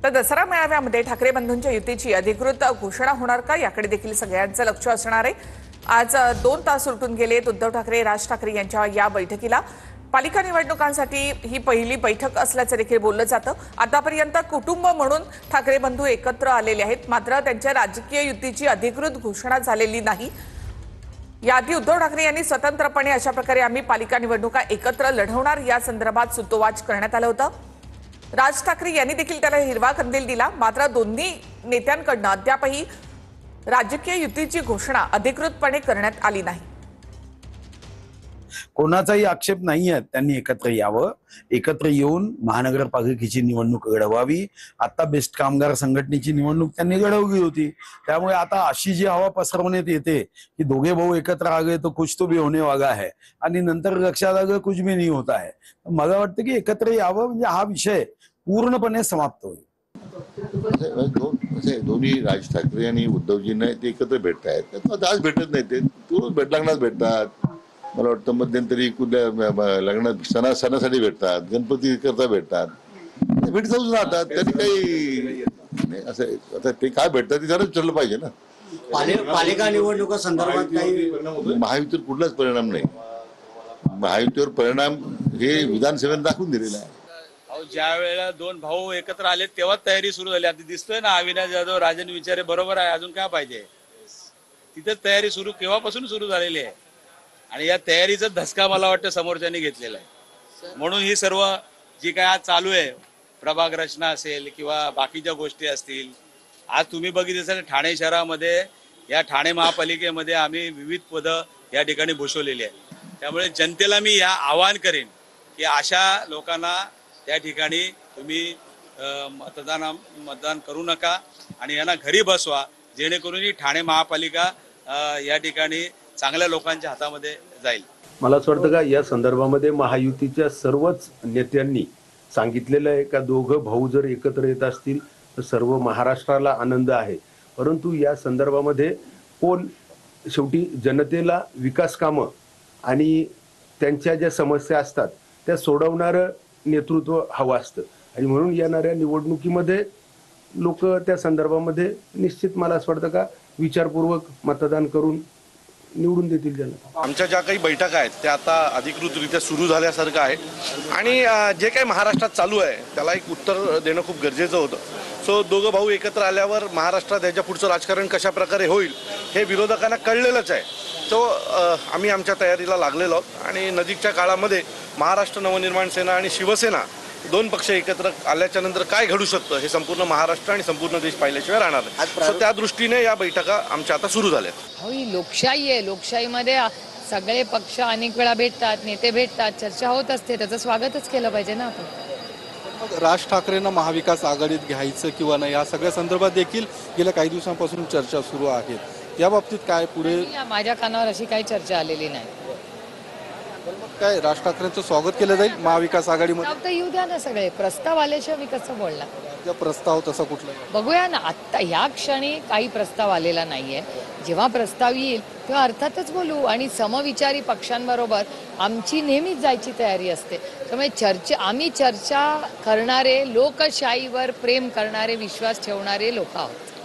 तर दसरा मेळाव्यामध्ये ठाकरे बंधूंच्या युतीची अधिकृत घोषणा होणार का याकडे देखील सगळ्यांचं लक्ष असणार आहे। आज 2 तास उलटून गेलेत उद्धव ठाकरे राज ठाकरे यांच्या या बैठकीला। पालिका निवडणुकांसाठी ही पहिली बैठक असल्याचं देखील बोललं जातं। आतापर्यंत कुटुंब म्हणून ठाकरे बंधू एकत्र आलेले आहेत, मात्र त्यांच्या राजकीय युतीची अधिकृत घोषणा झालेली नाही। याआधी उद्धव ठाकरे यांनी स्वतंत्रपणे अशा प्रकारे आम्ही पालिका निवडणुका एकत्र लढवणार या संदर्भात सूतोवाच करण्यात आलं होतं। राज ठाकरे यांनी देखील त्याला हिरवा कंदील दिला, मात्र दोन्ही नेत्यांकडून अद्यापही राजकीय युतीची घोषणा अधिकृतपणे करण्यात आली नाही। कोणाचाही आक्षेप नाहीये, त्यांनी एकत्र यावं, एकत्र येऊन महानगरपालिकेची निवडणूक घडवावी। आता बेस्ट कामगार संघटनेची निवडणूक त्यांनी घडवली होती, त्यामुळे आता अशी जी हवा पसरवण्यात येते की दोघे भाऊ एकत्र आ गए तो कुछ तो भी होने वाला है आणि नंतर लक्षात आलं कुछ भी नहीं होता है। मला वाटतं की एकत्र यावं म्हणजे हा विषय पूर्णपणे समाप्त होईल। दोन्ही राज ठाकरे आणि उद्धवजींना ते एकत्र भेटत आहेत, आज भेटत नाही, ते रोज लग्नात भेटतात। मला वाटतं मध्यंतरी कुठल्या लग्नात सणासाठी भेटतात, गणपती करता भेटतात, भेट जाऊच राहतात। त्यांनी काही असं आता ते काय भेटतात ते जराच ठरलं पाहिजे ना। पालिका निवडणुका संदर्भात काही महायुतीवर कुठलाच परिणाम नाही। महायुतीवर परिणाम हे विधानसभेने दाखवून दिलेला आहे। ज्या वेळेला दोन भाऊ एकत्र आले तेव्हा तयारी सुरू झाली। आता दिसतोय ना, अविनाश जाधव राजन विचारे बरोबर आहे, अजून काय पाहिजे। तिथे तयारी सुरू केव्हापासून सुरू झालेली आहे आणि या तयारीचा धसका मला वाटतं समोरच्यांनी घेतलेला आहे। म्हणून ही सर्व जी काय आज चालू आहे, प्रभाग रचना असेल किंवा बाकीच्या गोष्टी असतील, आज तुम्ही बघितलं असेल ठाणे शहरामध्ये या ठाणे महापालिकेमध्ये आम्ही विविध पदं या ठिकाणी भूषवलेली आहे। त्यामुळे जनतेला मी या आवाहन करेन की अशा लोकांना त्या ठिकाणी तुम्ही मतदान करू नका आणि यांना घरी बसवा, जेणेकरून ही ठाणे महापालिका या ठिकाणी चांगल्या लोकांच्या हातामध्ये जाईल। मला असं वाटतं का या संदर्भामध्ये महायुतीच्या सर्वच नेत्यांनी सांगितलेलं आहे का दोघं भाऊ जर एकत्र येत असतील तर सर्व महाराष्ट्राला आनंद आहे, परंतु या संदर्भामध्ये कोण शेवटी जनतेला विकास कामं आणि त्यांच्या ज्या समस्या असतात त्या सोडवणारं नेतृत्व हवं असतं आणि म्हणून येणाऱ्या निवडणुकीमध्ये लोक त्या संदर्भामध्ये निश्चित मला असं वाटतं का विचारपूर्वक मतदान करून निवडून देतील जनता। आमच्या ज्या काही बैठका आहेत त्या आता अधिकृतरित्या सुरू झाल्यासारखं आहे आणि जे काही महाराष्ट्रात चालू आहे त्याला एक उत्तर देणं खूप गरजेचं होतं। सो दोघं भाऊ एकत्र आल्यावर महाराष्ट्रात याच्या पुढचं राजकारण कशा प्रकारे होईल हे विरोधकांना कळलेलंच आहे। तो आम्ही आमच्या तयारीला लागलेलो आहोत आणि नजीकच्या काळामध्ये महाराष्ट्र नवनिर्माण सेना आणि शिवसेना दोन पक्ष एकत्र आल्याच्या नंतर काय घडू शकतं हे संपूर्ण महाराष्ट्र आणि संपूर्ण देश पाहिल्याशिवाय राहणार नाही। सो त्या दृष्टीने या बैठका आमच्या आता सुरू झाल्यात। ही लोकशाही आहे, लोकशाहीमध्ये सगळे पक्ष अनेक वेळा भेटतात, नेते भेटतात, चर्चा होत असते, त्याचं स्वागतच केलं पाहिजे ना आपण। राज ठाकरेंना महाविकास आघाडीत घ्यायचं किंवा नाही या सगळ्या संदर्भात देखील गेल्या काही दिवसांपासून चर्चा सुरू आहेत, या बाबतीत काय पुढे? माझ्या कानावर अशी काही चर्चा आलेली नाही। काय राज ठाकरेंचं स्वागत केलं जाईल महाविकास आघाडीमध्ये? प्रस्ताव तर येऊ द्या ना, सगळे प्रस्ताव आल्याशिवाय मी कसं बोलणार? प्रस्ताव तसा कुठला बघूया ना, आता ह्या क्षणी काही प्रस्ताव आलेला नाहीये। जेव्हा प्रस्ताव येईल तेव्हा अर्थातच बोलू आणि समविचारी पक्षांबरोबर आमची नेहमीच जायची तयारी असते। त्यामुळे आम्ही चर्चा करणारे, लोकशाहीवर प्रेम करणारे, विश्वास ठेवणारे लोक आहोत।